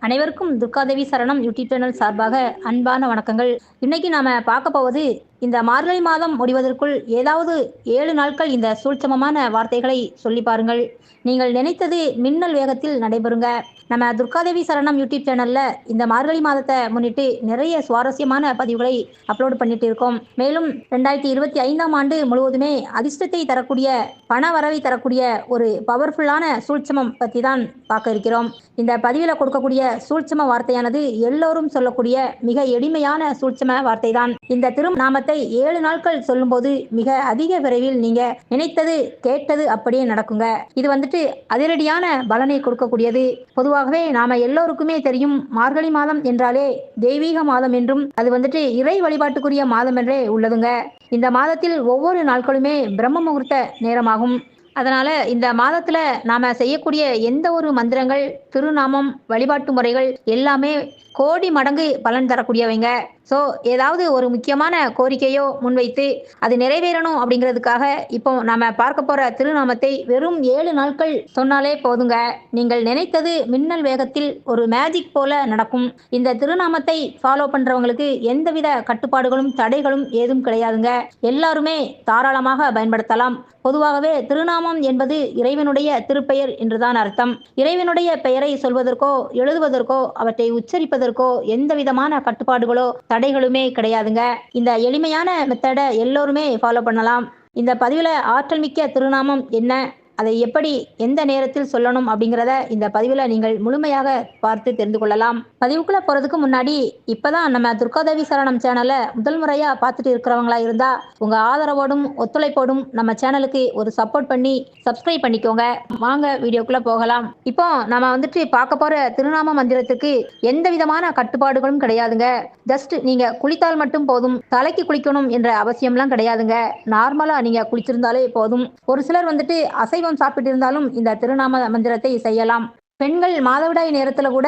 அனைவருக்கும் துர்காதேவி சரணம் YouTube channel சார்பாக அன்பான வணக்கங்கள். இன்னைக்கு நாம பார்க்க போவது, இந்த மார்கழி மாதம் முடிவதற்குள் ஏதாவது 7 நாட்கள் இந்த சூட்சமமான வார்த்தைகளை சொல்லி பாருங்கள். நீங்கள் நினைத்தது மின்னல் வேகத்தில் நடைபெறுங்க. நம்ம துர்காதேவி சரணம் யூடியூப் சேனல்ல இந்த மார்கழி மாதத்தை முன்னிட்டு நிறைய சுவாரஸ்யமான பதிவுகளை அப்லோட் பண்ணிட்டு இருக்கோம். மேலும் 2025ஆம் ஆண்டு முழுவதுமே அதிர்ஷ்டத்தை தரக்கூடிய, பண வரவை தரக்கூடிய ஒரு பவர்ஃபுல்லான சூட்சமம் பற்றி தான் பார்க்க இருக்கிறோம். இந்த பதிவில் கொடுக்கக்கூடிய சூட்சம வார்த்தையானது எல்லோரும் சொல்லக்கூடிய மிக எளிமையான சூட்சம வார்த்தை தான். இந்த திருநாமத்தை 7 நாட்கள் சொல்லும்போது மிக அதிக விரைவில் நீங்க நினைத்தது கேட்டது அப்படியே நடக்குங்க. இது வந்துட்டு அதிரடியான பலனை கொடுக்கக்கூடியது. பொதுவாகவே நாம எல்லோருக்குமே தெரியும், மார்கழி மாதம் என்றாலே தெய்வீக மாதம் என்றும், அது வந்துட்டு இறை வழிபாட்டுக்குரிய மாதம் என்றே உள்ளதுங்க. இந்த மாதத்தில் ஒவ்வொரு நாட்களுமே பிரம்ம முகூர்த்த நேரமாகும். அதனால இந்த மாதத்துல நாம செய்யக்கூடிய எந்த ஒரு மந்திரங்கள், திருநாமம், வழிபாட்டு முறைகள் எல்லாமே கோடி மடங்கு பலன் தரக்கூடியவைங்க. ஸோ ஏதாவது ஒரு முக்கியமான கோரிக்கையோ முன்வைத்து அது நிறைவேறணும் அப்படிங்கிறதுக்காக இப்போ நாம பார்க்க போற திருநாமத்தை வெறும் 7 நாட்கள் சொன்னாலே போதுங்க. நீங்கள் நினைத்தது மின்னல் வேகத்தில் ஒரு மேஜிக் போல நடக்கும். இந்த திருநாமத்தை ஃபாலோ பண்றவங்களுக்கு எந்தவித கட்டுப்பாடுகளும் தடைகளும் ஏதும் கிடையாதுங்க. எல்லாருமே தாராளமாக பயன்படுத்தலாம். பொதுவாகவே திருநாமம் என்பது இறைவனுடைய திருப்பெயர் என்றுதான் அர்த்தம். இறைவனுடைய பெயரை சொல்வதற்கோ எழுதுவதற்கோ அவற்றை உச்சரிப்பதற்கோ எந்த விதமான கட்டுப்பாடுகளோ தடைகளுமே கிடையாதுங்க. இந்த எளிமையான மெத்தடை எல்லோருமே ஃபாலோ பண்ணலாம். இந்த பதிவில் ஆற்றல் மிக்க திருநாமம் என்ன, அதை எப்படி எந்த நேரத்தில் சொல்லணும் அப்படிங்கிறத இந்த பதிவில் நீங்கள் முழுமையாக பார்த்து தெரிந்து கொள்ளலாம். பதிவுக்குள்ளே போகிறதுக்கு முன்னாடி, இப்போதான் நம்ம துர்காதேவி சரணம் சேனலை முதல் முறையாக பார்த்துட்டு இருக்கிறவங்களா இருந்தால் உங்கள் ஆதரவோடும் ஒத்துழைப்போடும் நம்ம சேனலுக்கு ஒரு சப்போர்ட் பண்ணி சப்ஸ்கிரைப் பண்ணிக்கோங்க. வாங்க வீடியோக்குள்ளே போகலாம். இப்போ நம்ம வந்துட்டு பார்க்க போகிற திருநாம மந்திரத்துக்கு எந்த விதமான கட்டுப்பாடுகளும் கிடையாதுங்க. ஜஸ்ட் நீங்கள் குளித்தால் மட்டும் போதும். தலைக்கு குளிக்கணும் என்ற அவசியம்லாம் கிடையாதுங்க. நார்மலாக நீங்கள் குளிச்சிருந்தாலே போதும். ஒரு சிலர் வந்துட்டு அசைவம் சாப்பிட்டு இருந்தாலும் இந்த திருநாம மந்திரத்தை செய்யலாம். பெண்கள் மாதவிடாய் நேரத்துல கூட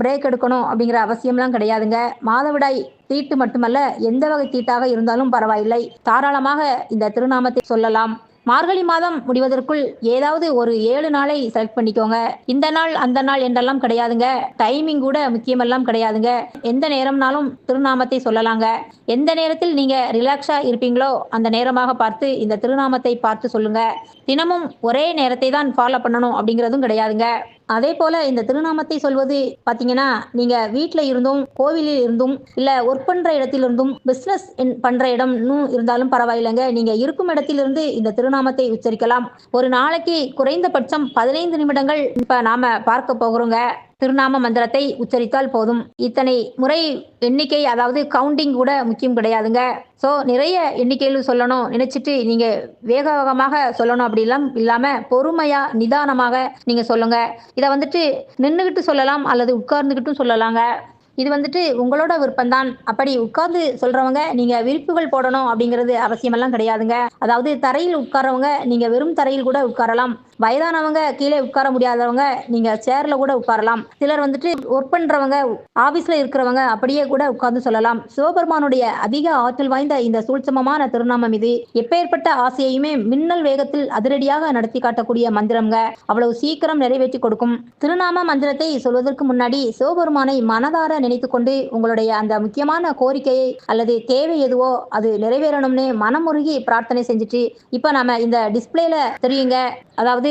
பிரேக் எடுக்கணும் அப்படிங்கிற அவசியம்லாம் கிடையாதுங்க. மாதவிடாய் தீட்டு மட்டுமல்ல, எந்த வகை தீட்டாக இருந்தாலும் பரவாயில்லை, தாராளமாக இந்த திருநாமத்தை சொல்லலாம். மார்கழி மாதம் முடிவதற்குள் ஏதாவது ஒரு 7 நாளை செலக்ட் பண்ணிக்கோங்க. இந்த நாள் அந்த நாள் என்றெல்லாம் கிடையாதுங்க. டைமிங் கூட முக்கியமெல்லாம் கிடையாதுங்க. எந்த நேரம்னாலும் திருநாமத்தை சொல்லலாங்க. எந்த நேரத்தில் நீங்க ரிலாக்ஸா இருப்பீங்களோ அந்த நேரமாக பார்த்து இந்த திருநாமத்தை பார்த்து சொல்லுங்க. தினமும் ஒரே நேரத்தை தான் ஃபாலோ பண்ணணும் அப்படிங்கிறதும் கிடையாதுங்க. அதே போல இந்த திருநாமத்தை சொல்வது பார்த்தீங்கன்னா, நீங்க வீட்டில் இருந்தும், கோவிலில் இருந்தும், இல்லை ஒர்க் பண்ற இடத்திலிருந்தும், பிஸ்னஸ் பண்ற இடம்னு இருந்தாலும் பரவாயில்லைங்க. நீங்க இருக்கும் இடத்திலிருந்து இந்த திருநாமத்தை உச்சரிக்கலாம். ஒரு நாளைக்கு குறைந்தபட்சம் 15 நிமிடங்கள் இப்ப நாம பார்க்க போகிறோங்க. திருநாம மந்திரத்தை உச்சரித்தால் போதும். இத்தனை முறை எண்ணிக்கை, அதாவது கவுண்டிங் கூட முக்கியம் கிடையாதுங்க. ஸோ நிறைய எண்ணிக்கையில் சொல்லணும் நினைச்சிட்டு நீங்க வேக வேகமாக சொல்லணும் அப்படிலாம் இல்லாம பொறுமையா நிதானமாக நீங்க சொல்லுங்க. இதை வந்துட்டு நின்றுகிட்டு சொல்லலாம் அல்லது உட்கார்ந்துகிட்டும் சொல்லலாங்க. இது வந்துட்டு உங்களோட விருப்பம்தான். அப்படி உட்கார்ந்து சொல்றவங்க நீங்க விரிப்புகள் போடணும் அப்படிங்கிறது அவசியமெல்லாம் கிடையாதுங்க. அதாவது தரையில் உட்கார்றவங்க நீங்க வெறும் தரையில் கூட உட்காரலாம். வயதானவங்க கீழே உட்கார முடியாதவங்க நீங்க சேர்ல கூட உட்காரலாம். சிலர் வந்துட்டு ஒர்க் பண்றவங்க, ஆபீஸ்ல இருக்கிறவங்க அப்படியே கூட உட்கார்ந்து சொல்லலாம். சிவபெருமானுடைய அதிக ஆற்றல் வாய்ந்த இந்த சூட்சமமான திருநாமம் இது. எப்பேற்பட்ட ஆசையுமே மின்னல் வேகத்தில் அதிரடியாக நடத்தி காட்டக்கூடிய மந்திரம்ங்க. அவ்வளவு சீக்கிரம் நிறைவேற்றி கொடுக்கும். திருநாம மந்திரத்தை சொல்வதற்கு முன்னாடி சிவபெருமானை மனதார நினைத்து கொண்டு உங்களுடைய அந்த முக்கியமான கோரிக்கையை அல்லது தேவை எதுவோ அது நிறைவேறணும்னு மனமுருகி பிரார்த்தனை செஞ்சுட்டு, இப்போ நம்ம இந்த டிஸ்பிளேல தெரியுங்க, அதாவது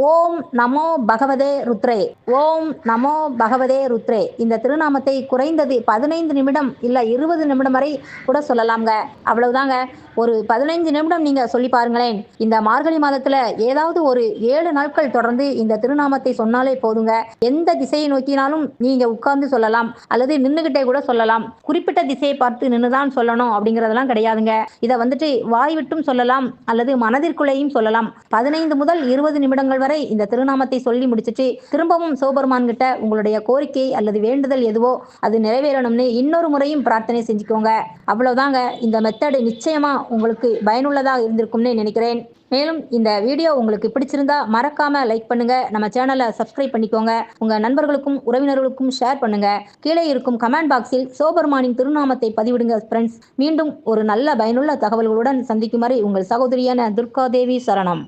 ஓம் நமோ பகவதே ருத்ரே, ஓம் நமோ பகவதே ருத்ரே, இந்த திருநாமத்தை குறைந்தது 15 நிமிடம் இல்லை 20 நிமிடம் வரை கூட சொல்லலாம்ங்க. அவ்வளவுதாங்க. ஒரு 15 நிமிடம் நீங்க சொல்லி பாருங்களேன். இந்த மார்கழி மாதத்துல ஏதாவது ஒரு 7 நாட்கள் தொடர்ந்து இந்த திருநாமத்தை சொன்னாலே போதுங்க. எந்த திசையை நோக்கினாலும் நீங்க உட்கார்ந்து சொல்லலாம் அல்லது நின்றுகிட்டே கூட சொல்லலாம். குறிப்பிட்ட திசையை பார்த்து நின்றுதான் சொல்லணும் அப்படிங்கிறதெல்லாம் கிடையாதுங்க. இதை வந்துட்டு வாய் விட்டும் சொல்லலாம் அல்லது மனதிற்குள்ளேயும் சொல்லலாம். 15 முதல் 20 நிமிடங்கள் வரை இந்த திருநாமத்தை சொல்லி முடிச்சிட்டு திரும்பவும் சிவபெருமான் கிட்ட உங்களுடைய கோரிக்கை அல்லது வேண்டுதல் எதுவோ அது நிறைவேறணும்னு இன்னொரு முறையும் பிரார்த்தனை செஞ்சுக்கோங்க. அவ்வளவுதாங்க. இந்த மெத்தடு நிச்சயமா உங்களுக்கு பயனுள்ளதாக இருந்திருக்கும்னு நினைக்கிறேன். மேலும் இந்த வீடியோ உங்களுக்கு பிடிச்சிருந்தா மறக்காம லைக் பண்ணுங்க. நம்ம சேனலை சப்ஸ்கிரைப் பண்ணிக்கோங்க. உங்க நண்பர்களுக்கும் உறவினர்களுக்கும் ஷேர் பண்ணுங்க. கீழே இருக்கும் கமெண்ட் பாக்ஸில் சிவபெருமானின் திருநாமத்தை பதிவிடுங்க ஃப்ரெண்ட்ஸ். மீண்டும் ஒரு நல்ல பயனுள்ள தகவல்களுடன் சந்திக்கும் வரை உங்கள் சகோதரியான துர்காதேவி சரணம்.